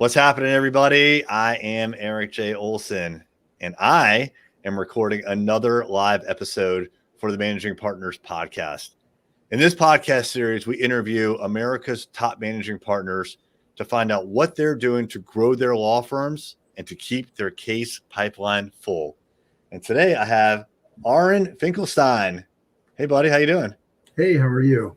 What's happening, everybody? I am Eric J. Olson, and I am recording another live episode for the Managing Partners podcast. In this podcast series, we interview America's top managing partners to find out what they're doing to grow their law firms and to keep their case pipeline full. And today I have Aron Finkelstein. Hey, buddy, how you doing? Hey, how are you?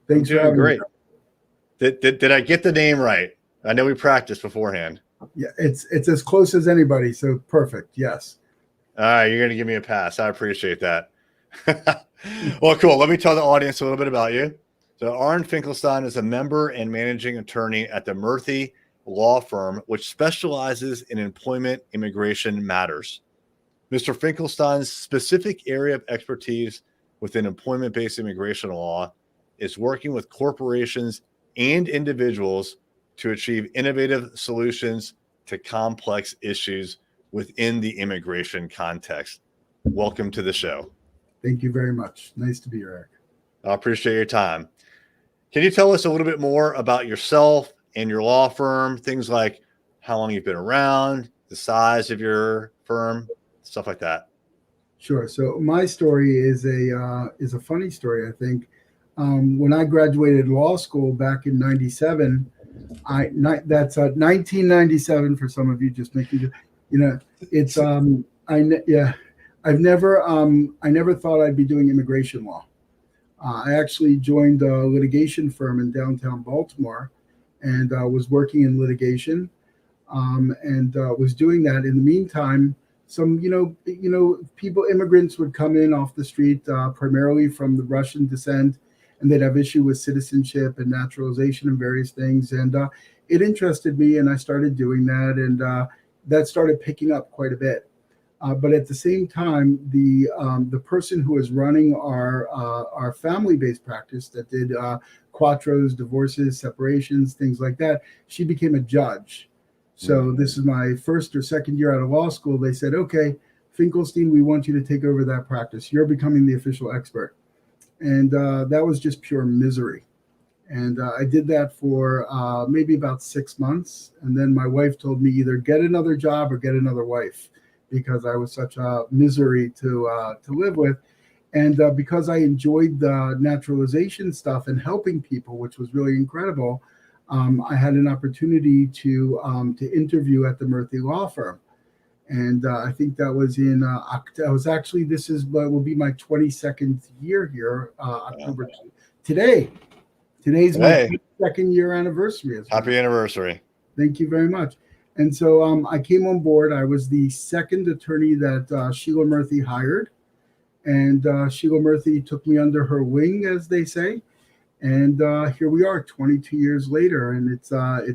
Thanks for having me. Did I get the name right? I know we practiced beforehand. Yeah, it's as close as anybody, so perfect. Yes. All right, you're going to give me a pass. I appreciate that. Well, cool. Let me tell the audience a little bit about you. So Aron Finkelstein is a member and managing attorney at the Murthy Law Firm, which specializes in employment immigration matters. Mr. Finkelstein's specific area of expertise within employment-based immigration law is working with corporations and individuals to achieve innovative solutions to complex issues within the immigration context. Welcome to the show. Thank you very much. Nice to be here, Eric. I appreciate your time. Can you tell us a little bit more about yourself and your law firm, things like how long you've been around, the size of your firm, stuff like that? Sure. So my story is a funny story, I think. When I graduated law school back in '97, that's 1997 for some of you, just making it's I never thought I'd be doing immigration law. I actually joined a litigation firm in downtown Baltimore and was working in litigation and was doing that. In the meantime, some immigrants would come in off the street, primarily from the Russian descent, and they'd have issue with citizenship and naturalization and various things. And it interested me, and I started doing that, and that started picking up quite a bit. But at the same time, the person who was running our family-based practice that did quattros, divorces, separations, things like that, she became a judge. So this is my first or second year out of law school. They said, okay, Finkelstein, we want you to take over that practice. You're becoming the official expert. And that was just pure misery. And I did that for maybe about 6 months. And then my wife told me either get another job or get another wife, because I was such a misery to live with. And because I enjoyed the naturalization stuff and helping people, which was really incredible, I had an opportunity to interview at the Murthy Law Firm. And I think that was in will be my 22nd year here, October. Today's my 22nd year anniversary. Happy anniversary. Thank you very much. And so I came on board. I was the second attorney that Sheila Murthy hired. And Sheila Murthy took me under her wing, as they say. And here we are 22 years later. And it's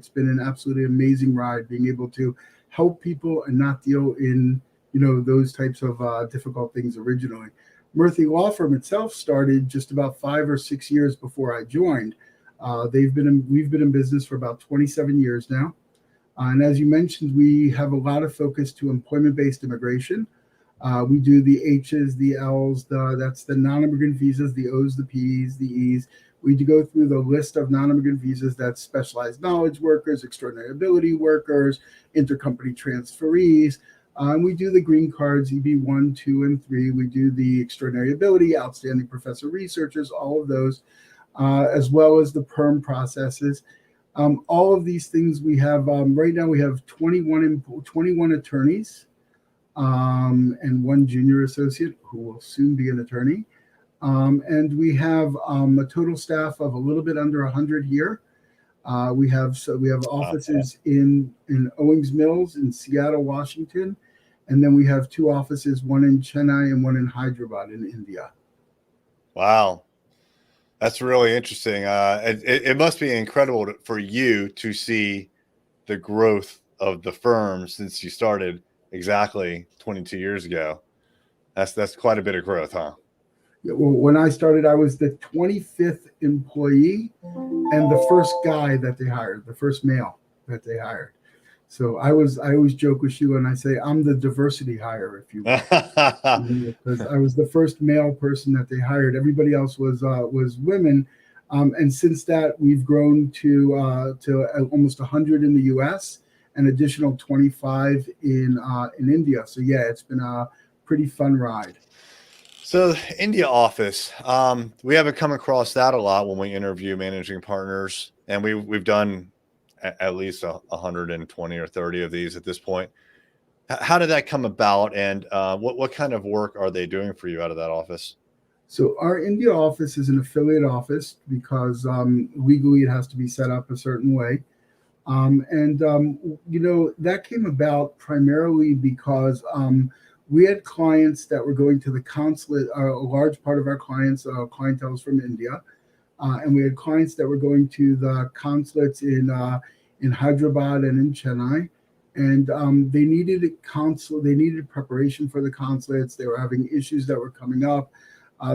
been an absolutely amazing ride, being able to help people and not deal in those types of difficult things originally. Murthy Law Firm itself started just about 5 or 6 years before I joined. We've been in business for about 27 years now. And as you mentioned, we have a lot of focus to employment-based immigration. We do the H's, the L's, that's the non-immigrant visas, the O's, the P's, the E's. We do go through the list of non-immigrant visas. That's specialized knowledge workers, extraordinary ability workers, intercompany transferees. We do the green cards, EB1, 2, and 3. We do the extraordinary ability, outstanding professor researchers, all of those, as well as the perm processes. All of these things we have, right now we have 21 attorneys and 1 junior associate who will soon be an attorney. And we have a total staff of a little bit under 100 here. We have offices in Owings Mills in Seattle, Washington, and then we have 2 offices, one in Chennai and one in Hyderabad in India. Wow, that's really interesting. It must be incredible for you to see the growth of the firm since you started exactly 22 years ago. That's quite a bit of growth, huh? Yeah, well, when I started, I was the 25th employee and the first guy that they hired, the first male that they hired. So I always joke with Sheila and I say, I'm the diversity hire, if you will. Because I was the first male person that they hired. Everybody else was women. And since that, we've grown to almost 100 in the U.S. an additional 25 in India. So yeah, it's been a pretty fun ride. So India office, we haven't come across that a lot when we interview managing partners, and we've done at least 120 or 30 of these at this point. How did that come about, and what kind of work are they doing for you out of that office? So our India office is an affiliate office because legally it has to be set up a certain way. That came about primarily because we had clients that were going to the consulate. A large part of our clientele is from India, and we had clients that were going to the consulates in Hyderabad and in Chennai, and they needed preparation for the consulates. They were having issues that were coming up.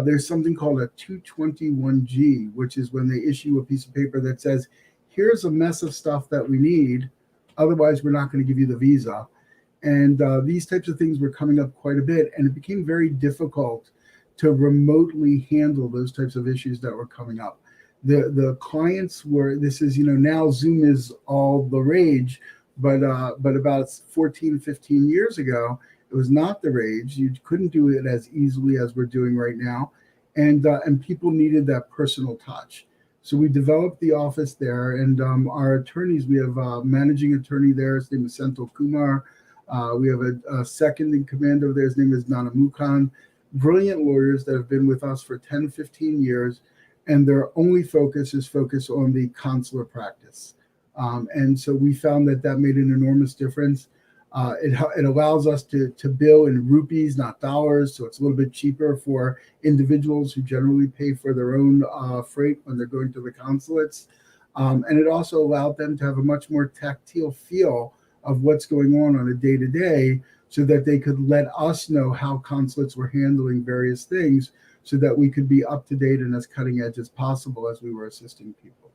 There's something called a 221G, which is when they issue a piece of paper that says, here's a mess of stuff that we need. Otherwise, we're not going to give you the visa. And these types of things were coming up quite a bit. And it became very difficult to remotely handle those types of issues that were coming up. The clients were, now Zoom is all the rage, but about 14, 15 years ago, it was not the rage. You couldn't do it as easily as we're doing right now. And people needed that personal touch. So we developed the office there, and our attorneys, we have a managing attorney there. His name is Senthil Kumar. We have a second in command over there. His name is Nana Mukhan. Brilliant lawyers that have been with us for 10, 15 years, and their only focus is on the consular practice. And so we found that made an enormous difference. It allows us to bill in rupees, not dollars, so it's a little bit cheaper for individuals who generally pay for their own freight when they're going to the consulates. And it also allowed them to have a much more tactile feel of what's going on a day-to-day, so that they could let us know how consulates were handling various things, so that we could be up to date and as cutting edge as possible as we were assisting people.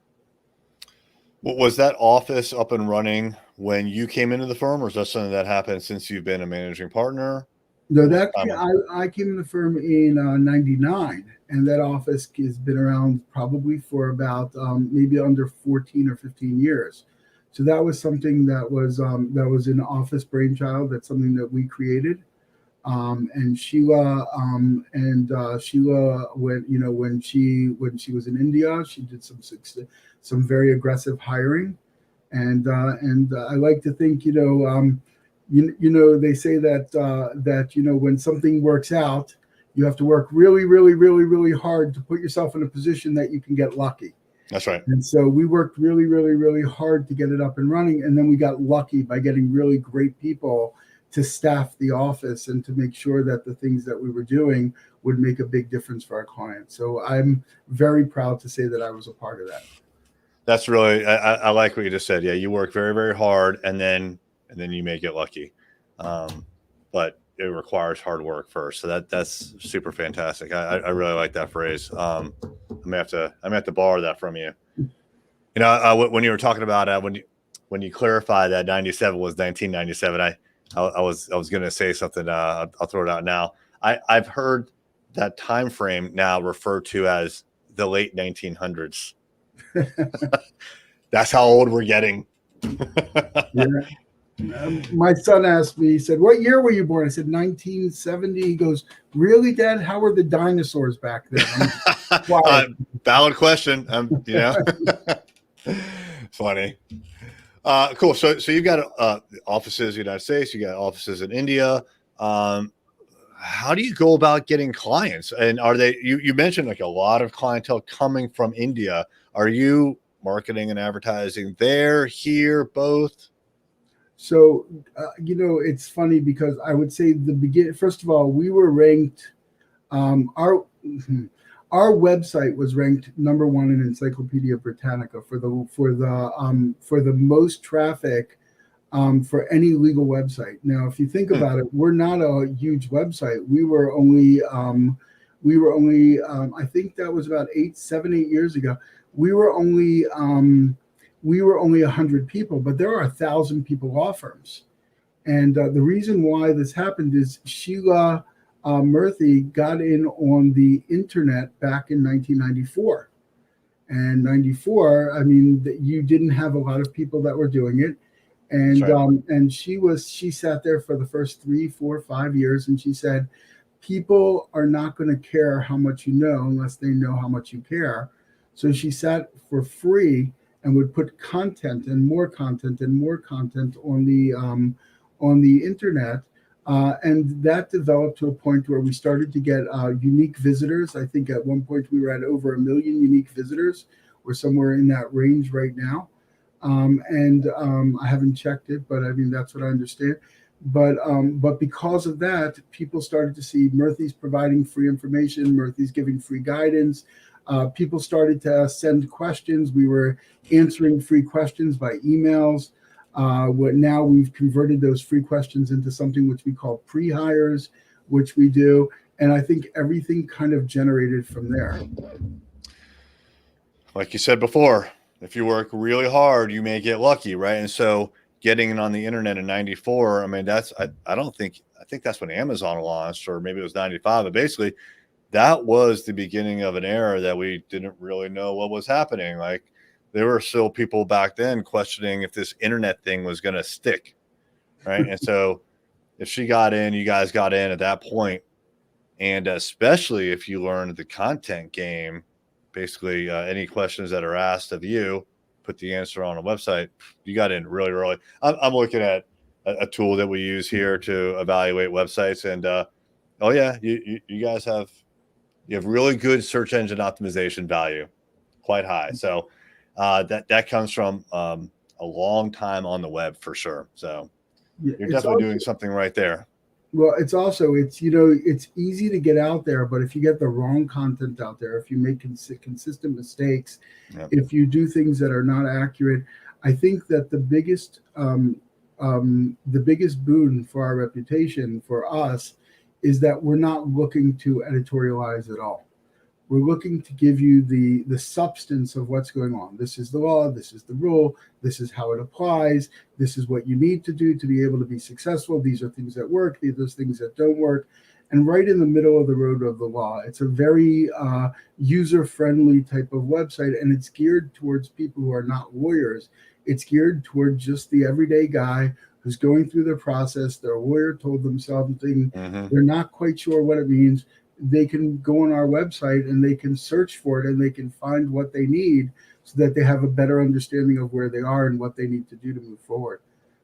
Was that office up and running when you came into the firm, or is that something that happened since you've been a managing partner? No, I came in the firm in '99, and that office has been around probably for about maybe under 14 or 15 years. So that was something that was an office brainchild. That's something that we created. And Sheila when she was in India, she did some very aggressive hiring, and I like to think they say that when something works out, you have to work really, really, really, really hard to put yourself in a position that you can get lucky. That's right. And so we worked really, really, really hard to get it up and running, and then we got lucky by getting really great people to staff the office and to make sure that the things that we were doing would make a big difference for our clients. So I'm very proud to say that I was a part of that. That's really, I like what you just said. Yeah, you work very, very hard, and then you may get lucky, but it requires hard work first. So that's super fantastic. I really like that phrase. I may have to borrow that from you. When you were talking about when you clarify that 97 was 1997, I was going to say something. I'll throw it out now. I've heard that time frame now referred to as the late 1900s. That's how old we're getting. Yeah. My son asked me, he said, "What year were you born?" I said, 1970. He goes, "Really, Dad? How were the dinosaurs back then?" Valid question. Funny. Cool. So you've got offices in the United States. You got offices in India. How do you go about getting clients? And are they? You mentioned like a lot of clientele coming from India. Are you marketing and advertising there, here, both? So, it's funny because I would say first of all, we were ranked, our website was ranked number one in Encyclopedia Britannica for the most traffic for any legal website. Now, if you think about it, we're not a huge website. We were only, I think that was about 7, 8 years ago. We were only 100 people, but there are 1,000 people law firms. And the reason why this happened is Sheila Murthy got in on the internet back in 1994. And 94, I mean, you didn't have a lot of people that were doing it. That's right. And she sat there for the first 3, 4, 5 years, and she said, people are not going to care how much you know unless they know how much you care. So she sat for free and would put content and more content and more content on the internet. And that developed to a point where we started to get unique visitors. I think at one point we were at over 1 million unique visitors. We're somewhere in that range right now. I haven't checked it, but I mean, that's what I understand. But because of that, people started to see Murthy's providing free information, Murthy's giving free guidance. People started to send questions. We were answering free questions by emails. Now we've converted those free questions into something which we call pre-hires, which we do. And I think everything kind of generated from there. Like you said before, if you work really hard, you may get lucky, right? And so getting it on the internet in 94, I mean, I think that's when Amazon launched, or maybe it was 95, but basically that was the beginning of an era that we didn't really know what was happening. Like, there were still people back then questioning if this internet thing was going to stick, right? And so if she got in, you guys got in at that point, and especially if you learned the content game, basically any questions that are asked of you, put the answer on a website, you got in really early. I'm looking at a tool that we use here to evaluate websites, and oh yeah, you guys have really good search engine optimization value, quite high. So that comes from a long time on the web for sure. So Yeah, you're definitely doing something right there. Well, it's easy to get out there, but if you get the wrong content out there, if you make consistent mistakes, Yep. if you do things that are not accurate, I think that the biggest boon for our reputation, for us, is that we're not looking to editorialize at all. We're looking to give you the substance of what's going on. This is the law. This is the rule. This is how it applies. This is what you need to do to be able to be successful. These are things that work. These are things that don't work. And right in the middle of the road of the law. It's a very user-friendly type of website, and it's geared towards people who are not lawyers. It's geared towards just the everyday guy who's going through the process. Their lawyer told them something. Mm-hmm. They're not quite sure what it means. They can go on our website and they can search for it, and they can find what they need so that they have a better understanding of where they are and what they need to do to move forward.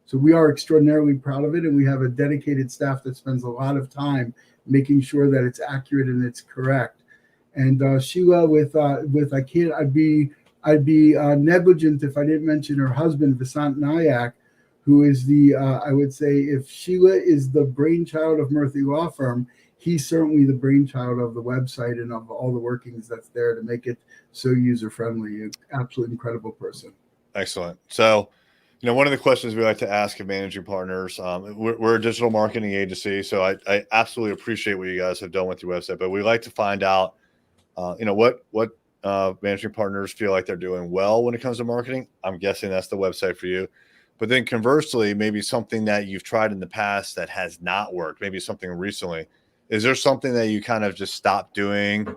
So we are extraordinarily proud of it, and we have a dedicated staff that spends a lot of time making sure that it's accurate and it's correct. And Sheila, I'd be negligent if I didn't mention her husband, Vasant Nayak, who is I would say, if Sheila is the brainchild of Murthy Law Firm, he's certainly the brainchild of the website and of all the workings that's there to make it so user-friendly. An absolutely incredible person. Excellent. So, one of the questions we like to ask of managing partners, we're a digital marketing agency, so I absolutely appreciate what you guys have done with your website, but we like to find out, what managing partners feel like they're doing well when it comes to marketing. I'm guessing that's the website for you. But then conversely, maybe something that you've tried in the past that has not worked, maybe something recently. Is there something that you kind of just stopped doing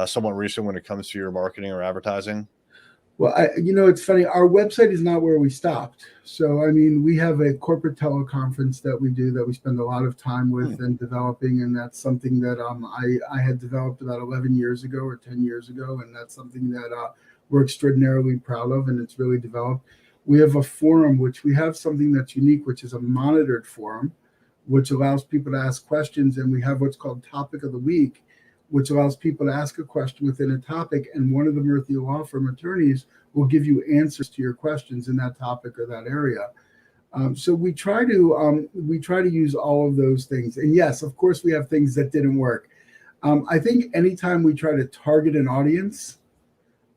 somewhat recent when it comes to your marketing or advertising? Well, it's funny. Our website is not where we stopped. So, I mean, we have a corporate teleconference that we do that we spend a lot of time with and developing. And that's something that I had developed about 11 years ago or 10 years ago. And that's something that we're extraordinarily proud of, and it's really developed. We have a forum, which we have something that's unique, which is a monitored forum, which allows people to ask questions. And we have what's called Topic of the Week, which allows people to ask a question within a topic. And one of the Murthy Law Firm attorneys will give you answers to your questions in that topic or that area. So we try to use all of those things. And yes, of course, we have things that didn't work. I think anytime we try to target an audience,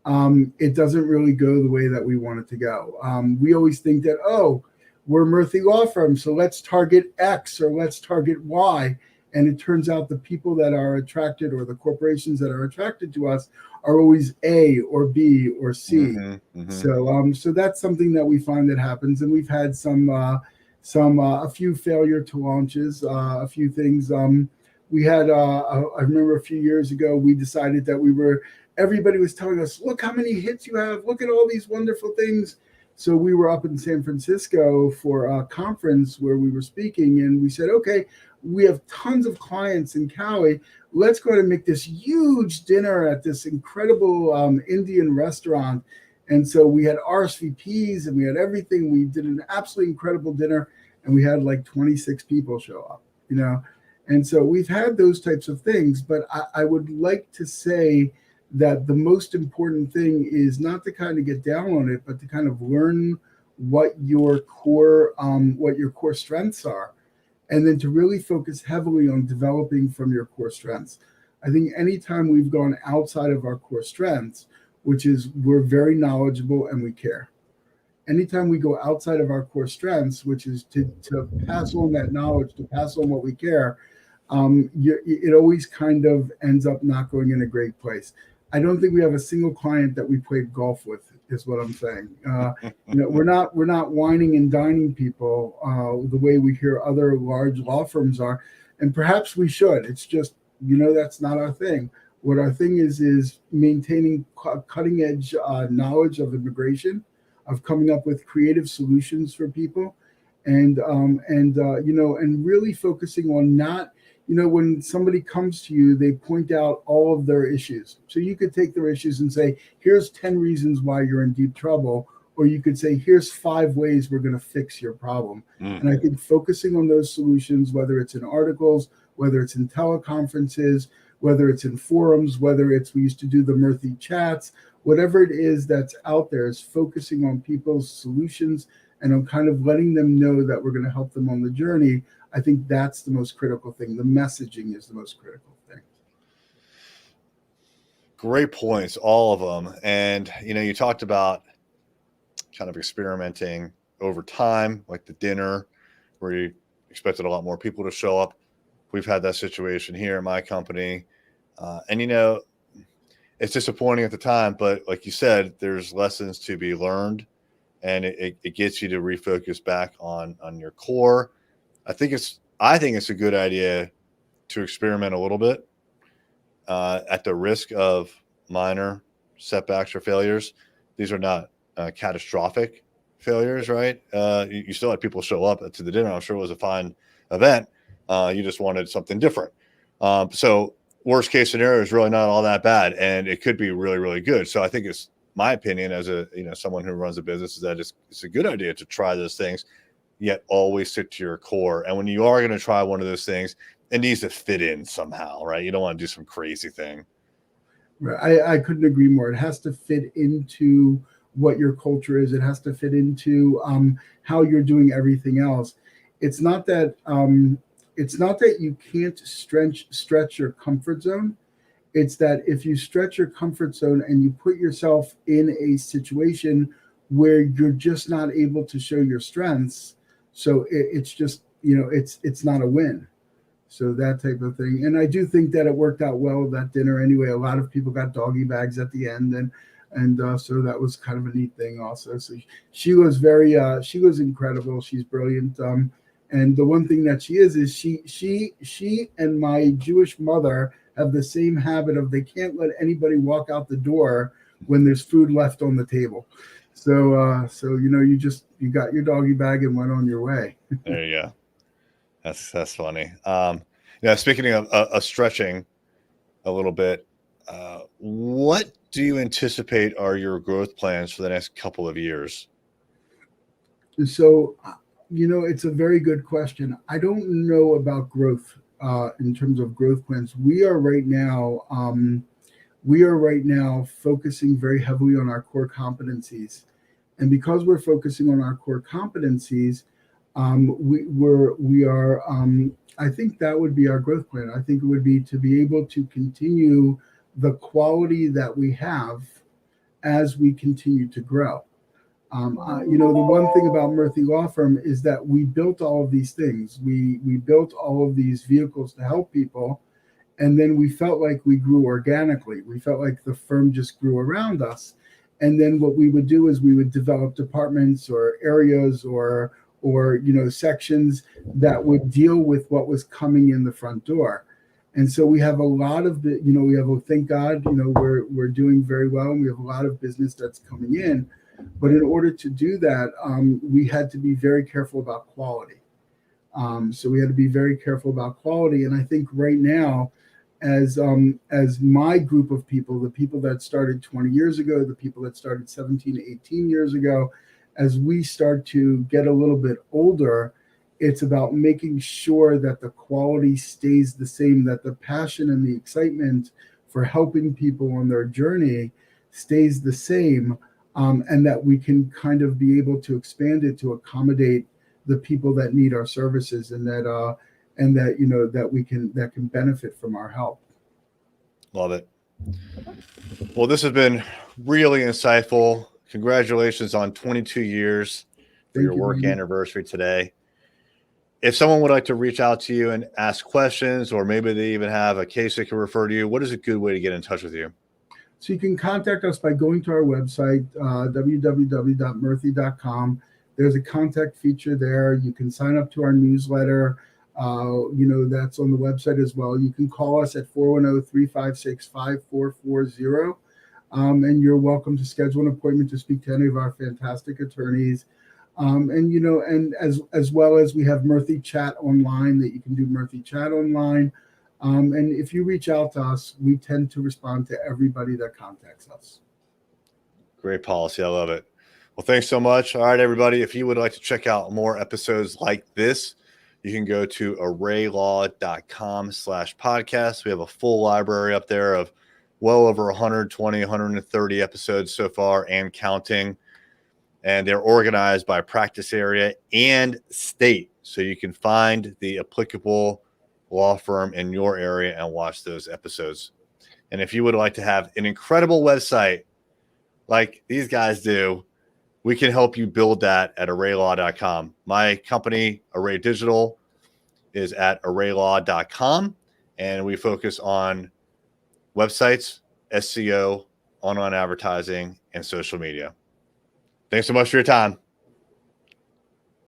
it doesn't really go the way that we want it to go. We always think that, we're Murthy Law Firm, so let's target X or let's target Y. And it turns out the people that are attracted, or the corporations that are attracted to us, are always A or B or C. Mm-hmm, mm-hmm. So that's something that we find that happens. And we've had a few failure to launches, a few things. We had, I remember a few years ago, we decided that everybody was telling us, look how many hits you have, look at all these wonderful things. So we were up in San Francisco for a conference where we were speaking, and we said, okay, we have tons of clients in Cali. Let's go and make this huge dinner at this incredible Indian restaurant. And so we had RSVPs and we had everything. We did an absolutely incredible dinner, and we had like 26 people show up, you know. And so we've had those types of things, but I would like to say that the most important thing is not to kind of get down on it, but to kind of learn what your core strengths are, and then to really focus heavily on developing from your core strengths. I think anytime we've gone outside of our core strengths, which is we're very knowledgeable and we care. Anytime we go outside of our core strengths, which is to pass on that knowledge, to pass on what we care, it always kind of ends up not going in a great place. I don't think we have a single client that we played golf with, is what I'm saying. We're not whining and dining people the way we hear other large law firms are, and perhaps we should. It's just, that's not our thing. What our thing is maintaining cutting edge knowledge of immigration, of coming up with creative solutions for people, and really focusing on not. When somebody comes to you, they point out all of their issues. So you could take their issues and say, here's 10 reasons why you're in deep trouble. Or you could say, here's 5 ways we're going to fix your problem. And I think focusing on those solutions, whether it's in articles, whether it's in teleconferences, whether it's in forums, whether it's, we used to do the Murthy chats, whatever it is that's out there, is focusing on people's solutions and on kind of letting them know that we're going to help them on the journey. I think that's the most critical thing. The messaging is the most critical thing. Great points, all of them. And, you talked about kind of experimenting over time, like the dinner, where you expected a lot more people to show up. We've had that situation here at my company. And, it's disappointing at the time, but like you said, there's lessons to be learned, and it gets you to refocus back on your core. I think it's a good idea to experiment a little bit at the risk of minor setbacks or failures. These are not catastrophic failures, right? You still had people show up to the dinner. I'm sure it was a fine event. You just wanted something different. So worst case scenario is really not all that bad, and it could be really, really good. So I think it's my opinion as someone who runs a business is that it's a good idea to try those things, yet always stick to your core. And when you are going to try one of those things, it needs to fit in somehow, right? You don't want to do some crazy thing. Right. I couldn't agree more. It has to fit into what your culture is. It has to fit into how you're doing everything else. It's not that you can't stretch your comfort zone. It's that if you stretch your comfort zone and you put yourself in a situation where you're just not able to show your strengths, so it's just, it's not a win. So that type of thing. And I do think that it worked out well at that dinner anyway. A lot of people got doggy bags at the end, and so that was kind of a neat thing also. So she was she was incredible. She's brilliant. And the one thing that she is she and my Jewish mother have the same habit of they can't let anybody walk out the door when there's food left on the table. So you got your doggy bag and went on your way. There you go. That's funny. Speaking of stretching a little bit, what do you anticipate are your growth plans for the next couple of years? So, it's a very good question. I don't know about growth in terms of growth plans. We are right now focusing very heavily on our core competencies. And because we're focusing on our core competencies, I think that would be our growth plan. I think it would be to be able to continue the quality that we have as we continue to grow. The one thing about Murthy Law Firm is that we built all of these things. We built all of these vehicles to help people, and then we felt like we grew organically. We felt like the firm just grew around us. And then what we would do is we would develop departments or areas or sections that would deal with what was coming in the front door. And so we have a lot of thank God, we're doing very well, and we have a lot of business that's coming in. But in order to do that, we had to be very careful about quality. So we had to be very careful about quality. And I think right now, as my group of people, the people that started 20 years ago, the people that started 17, 18 years ago, as we start to get a little bit older, it's about making sure that the quality stays the same, that the passion and the excitement for helping people on their journey stays the same, and that we can kind of be able to expand it to accommodate the people that need our services, and that that can benefit from our help. Love it. Well, this has been really insightful. Congratulations on 22 years for your work anniversary today. If someone would like to reach out to you and ask questions, or maybe they even have a case they can refer to you, what is a good way to get in touch with you? So you can contact us by going to our website, www.murthy.com. There's a contact feature there. You can sign up to our newsletter. That's on the website as well. You can call us at 410-356-5440. And you're welcome to schedule an appointment to speak to any of our fantastic attorneys. And as well as we have Murthy Chat online, that you can do Murthy Chat online. And if you reach out to us, we tend to respond to everybody that contacts us. Great policy. I love it. Well, thanks so much. All right, everybody. If you would like to check out more episodes like this, you can go to arraylaw.com/podcast. We have a full library up there of well over 120, 130 episodes so far and counting. And they're organized by practice area and state. So you can find the applicable law firm in your area and watch those episodes. And if you would like to have an incredible website like these guys do, we can help you build that at arraylaw.com. My company, Array Digital, is at arraylaw.com, and we focus on websites, SEO, online advertising, and social media. Thanks so much for your time.